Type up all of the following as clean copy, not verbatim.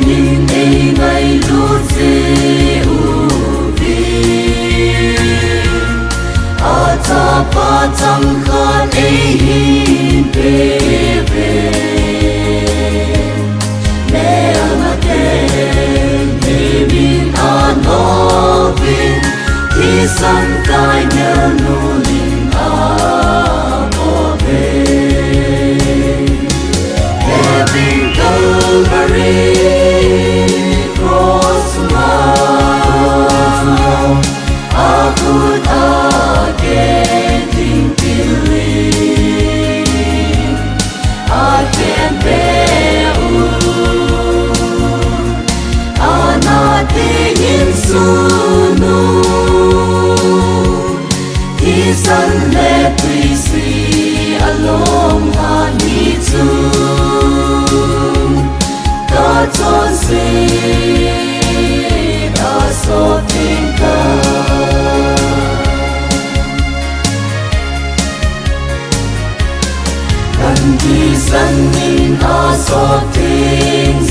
min eingai lut se uvi ata pa chang khan ein pe ve me amate me min anovin thi san kai ne nu lin a po ve having Calvary cross now I could again think believe I can bear another in sunu His let we see along honey too God's on sin us of and the sun in us of things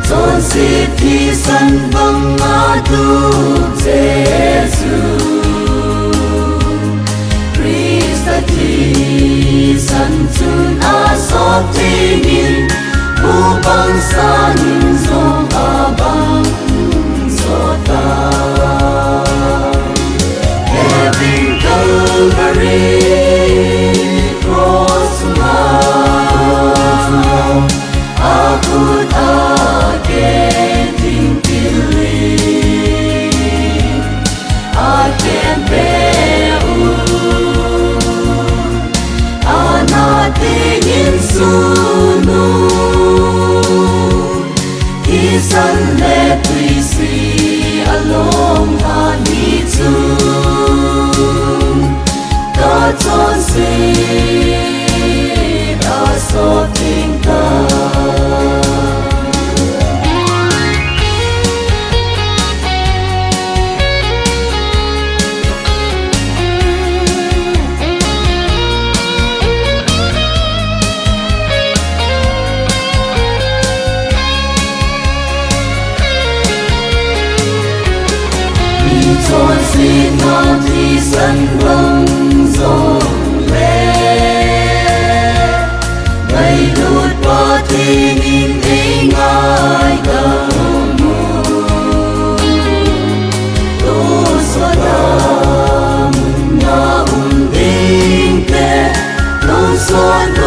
Don't sit his sun bang adu Jesus Christa ti san chun us of things upang sa nin song abang sota having Calvary cross now I could again think believe I can bear another in sunu His let we see along honey too God's on sin us of Thôi xin ngon thì sân vâng rộng lẽ Ngày đút bỏ thì nhìn eingai đầu mù Tô so đàm ngà tinh tê Nông so